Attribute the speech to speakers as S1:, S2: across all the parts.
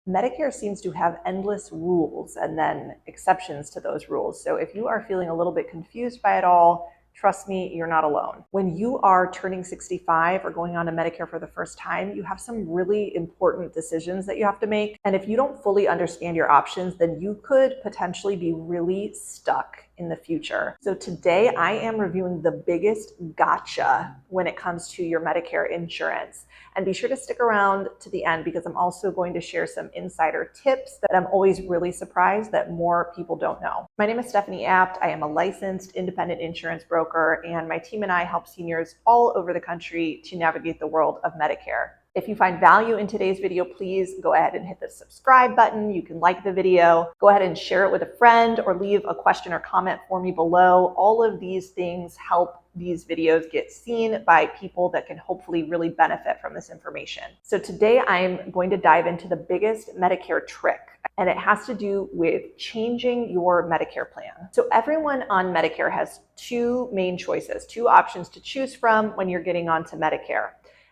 S1: Medicare seems to have endless rules and then exceptions to those rules. So if you are feeling a little bit confused by it all, trust me, you're not alone. When you are turning 65 or going on to Medicare for the first time, you have some really important decisions that you have to make. And if you don't fully understand your options, then you could potentially be really stuck in the future. So today I am reviewing the biggest gotcha when it comes to your Medicare insurance. And be sure to stick around to the end because I'm also going to share some insider tips that I'm always really surprised that more people don't know. My name is Stephanie Apt. I am a licensed independent insurance broker, and my team and I help seniors all over the country to navigate the world of Medicare. If you find value in today's video, please go ahead and hit the subscribe button. You can like the video, go ahead and share it with a friend, or leave a question or comment for me below. All of these things help these videos get seen by people that can hopefully really benefit from this information. So today I'm going to dive into the biggest Medicare trick, and it has to do with changing your Medicare plan. So everyone on Medicare has two main choices, two options to choose from when you're getting onto Medicare.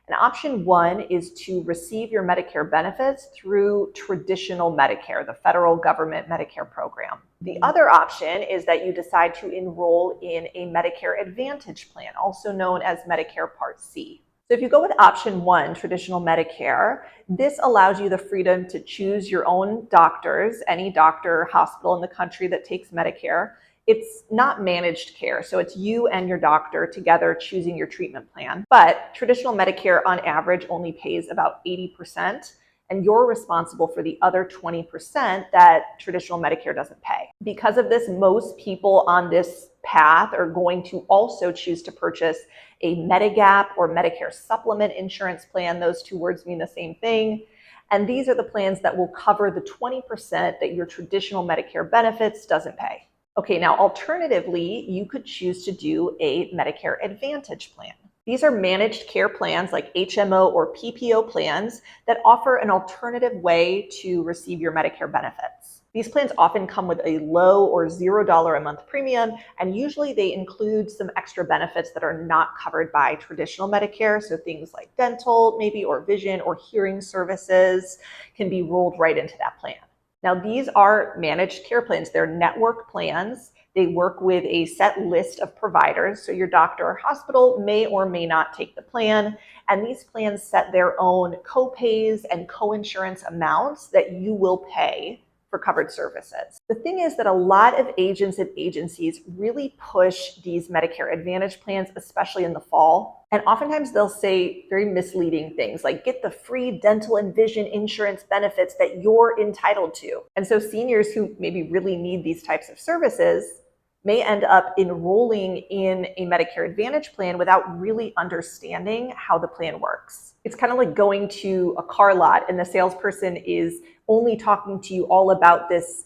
S1: And option one is to receive your Medicare benefits through traditional Medicare, the federal government Medicare program. The other option is that you decide to enroll in a Medicare Advantage plan, also known as Medicare Part C. So if you go with option one, traditional Medicare, this allows you the freedom to choose your own doctors, any doctor or hospital in the country that takes Medicare. It's not managed care, so it's you and your doctor together choosing your treatment plan. But traditional Medicare on average only pays about 80%, and you're responsible for the other 20% that traditional Medicare doesn't pay. Because of this, most people on this path are going to also choose to purchase a Medigap or Medicare supplement insurance plan. Those two words mean the same thing. And these are the plans that will cover the 20% that your traditional Medicare benefits doesn't pay. Okay, now alternatively, you could choose to do a Medicare Advantage plan. These are managed care plans like HMO or PPO plans that offer an alternative way to receive your Medicare benefits. These plans often come with a low or $0 a month premium, and usually they include some extra benefits that are not covered by traditional Medicare. So things like dental, maybe, or vision or hearing services can be rolled right into that plan. Now, these are managed care plans. They're network plans. They work with a set list of providers. So your doctor or hospital may or may not take the plan. And these plans set their own co-pays and co-insurance amounts that you will pay for covered services. The thing is that a lot of agents and agencies really push these Medicare Advantage plans, especially in the fall. And oftentimes they'll say very misleading things like get the free dental and vision insurance benefits that you're entitled to. And so seniors who maybe really need these types of services may end up enrolling in a Medicare Advantage plan without really understanding how the plan works. It's kind of like going to a car lot and the salesperson is only talking to you all about this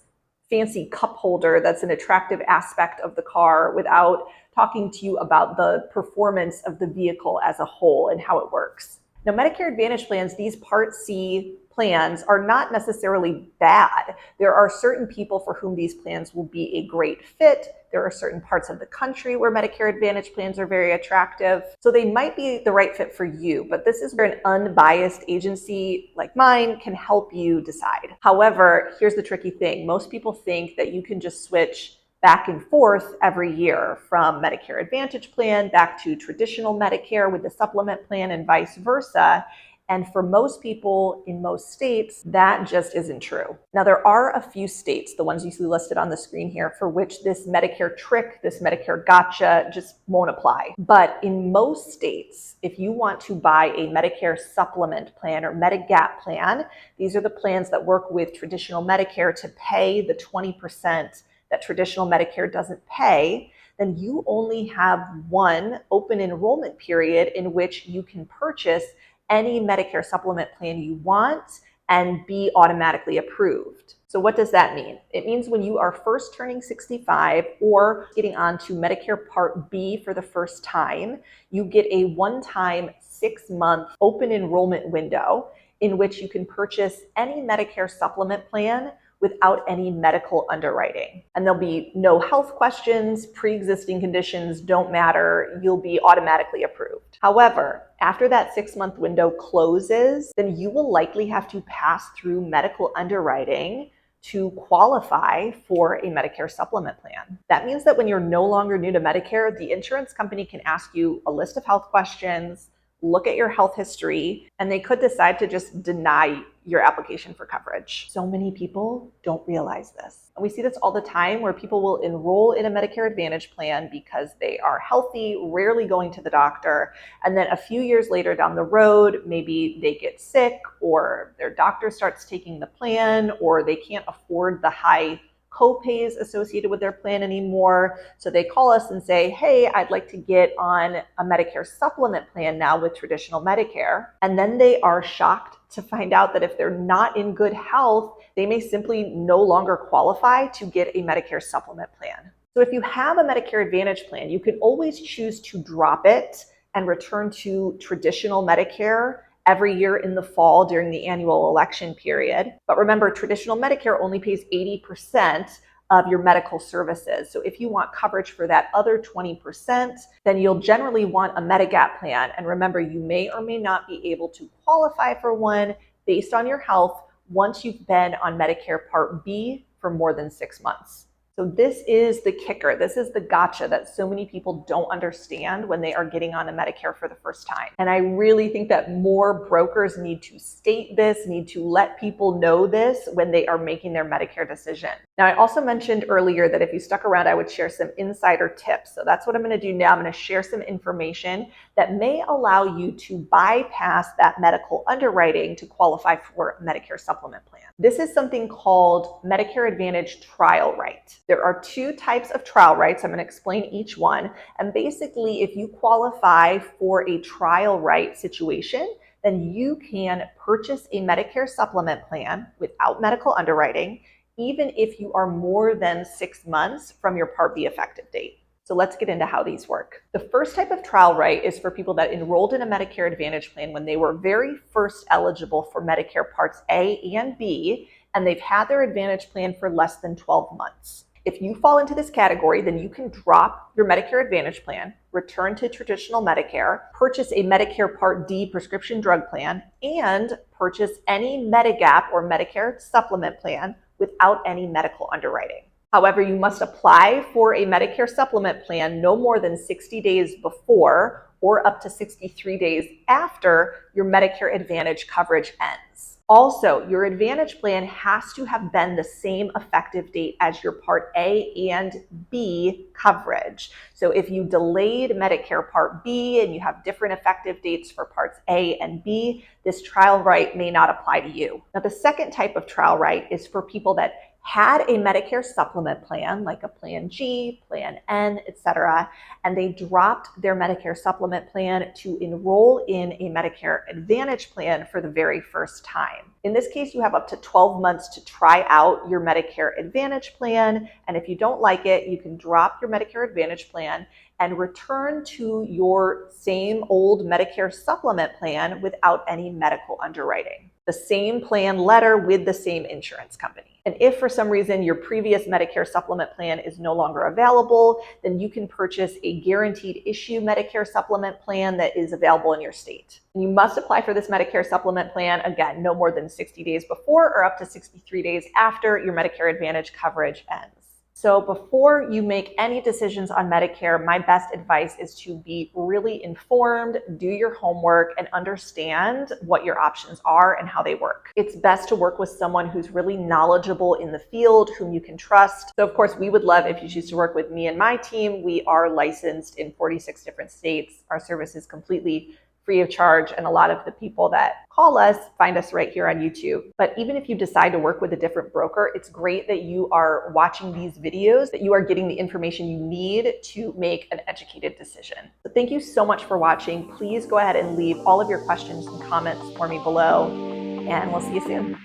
S1: fancy cup holder that's an attractive aspect of the car without talking to you about the performance of the vehicle as a whole and how it works. Now, Medicare Advantage plans, these Part C plans, are not necessarily bad. There are certain people for whom these plans will be a great fit. There are certain parts of the country where Medicare Advantage plans are very attractive. So they might be the right fit for you, but this is where an unbiased agency like mine can help you decide. However, here's the tricky thing. Most people think that you can just switch back and forth every year from Medicare Advantage plan back to traditional Medicare with the supplement plan and vice versa. And for most people in most states, that just isn't true. Now, there are a few states, the ones you see listed on the screen here, for which this Medicare trick, this Medicare gotcha just won't apply. But in most states, if you want to buy a Medicare supplement plan or Medigap plan, these are the plans that work with traditional Medicare to pay the 20% that traditional Medicare doesn't pay, then you only have one open enrollment period in which you can purchase any Medicare supplement plan you want and be automatically approved. So what does that mean? It means when you are first turning 65 or getting onto Medicare Part B for the first time, you get a one-time 6-month open enrollment window in which you can purchase any Medicare supplement plan without any medical underwriting. And there'll be no health questions, pre-existing conditions don't matter, you'll be automatically approved. However, after that 6-month window closes, then you will likely have to pass through medical underwriting to qualify for a Medicare supplement plan. That means that when you're no longer new to Medicare, the insurance company can ask you a list of health questions, look at your health history, and they could decide to just deny your application for coverage. So many people don't realize this. And we see this all the time where people will enroll in a Medicare Advantage plan because they are healthy, rarely going to the doctor. And then a few years later down the road, maybe they get sick or their doctor starts taking the plan or they can't afford the high co-pays associated with their plan anymore. So they call us and say, hey, I'd like to get on a Medicare supplement plan now with traditional Medicare. And then they are shocked to find out that if they're not in good health, they may simply no longer qualify to get a Medicare supplement plan. So if you have a Medicare Advantage plan, you can always choose to drop it and return to traditional Medicare every year in the fall during the annual election period. But remember, traditional Medicare only pays 80% of your medical services. So if you want coverage for that other 20%, then you'll generally want a Medigap plan. And remember, you may or may not be able to qualify for one based on your health once you've been on Medicare Part B for more than 6 months. So this is the kicker. This is the gotcha that so many people don't understand when they are getting on a Medicare for the first time. And I really think that more brokers need to state this, need to let people know this when they are making their Medicare decision. Now, I also mentioned earlier that if you stuck around, I would share some insider tips. So that's what I'm going to do now. I'm going to share some information that may allow you to bypass that medical underwriting to qualify for a Medicare supplement plan. This is something called Medicare Advantage trial right. There are 2 types of trial rights. I'm going to explain each one. And basically, if you qualify for a trial right situation, then you can purchase a Medicare supplement plan without medical underwriting, even if you are more than 6 months from your Part B effective date. So let's get into how these work. The first type of trial right is for people that enrolled in a Medicare Advantage plan when they were very first eligible for Medicare Parts A and B, and they've had their Advantage plan for less than 12 months. If you fall into this category, then you can drop your Medicare Advantage plan, return to traditional Medicare, purchase a Medicare Part D prescription drug plan, and purchase any Medigap or Medicare supplement plan without any medical underwriting. However, you must apply for a Medicare supplement plan no more than 60 days before or up to 63 days after your Medicare Advantage coverage ends. Also, your Advantage plan has to have been the same effective date as your Part A and B coverage. So if you delayed Medicare Part B and you have different effective dates for Parts A and B, this trial right may not apply to you. Now, the second type of trial right is for people that had a Medicare supplement plan, like a Plan G, Plan N, etc., and they dropped their Medicare supplement plan to enroll in a Medicare Advantage plan for the very first time. In this case, you have up to 12 months to try out your Medicare Advantage plan, and if you don't like it, you can drop your Medicare Advantage plan and return to your same old Medicare supplement plan without any medical underwriting. The same plan letter with the same insurance company. And if for some reason your previous Medicare supplement plan is no longer available, then you can purchase a guaranteed issue Medicare supplement plan that is available in your state. And you must apply for this Medicare supplement plan, again, no more than 60 days before or up to 63 days after your Medicare Advantage coverage ends. So before you make any decisions on Medicare, my best advice is to be really informed, do your homework, and understand what your options are and how they work. It's best to work with someone who's really knowledgeable in the field, whom you can trust. So of course, we would love if you choose to work with me and my team. We are licensed in 46 different states. Our service is completely free of charge, and a lot of the people that call us find us right here on YouTube. But even if you decide to work with a different broker, it's great that you are watching these videos, that you are getting the information you need to make an educated decision. So thank you so much for watching. Please go ahead and leave all of your questions and comments for me below, and we'll see you soon.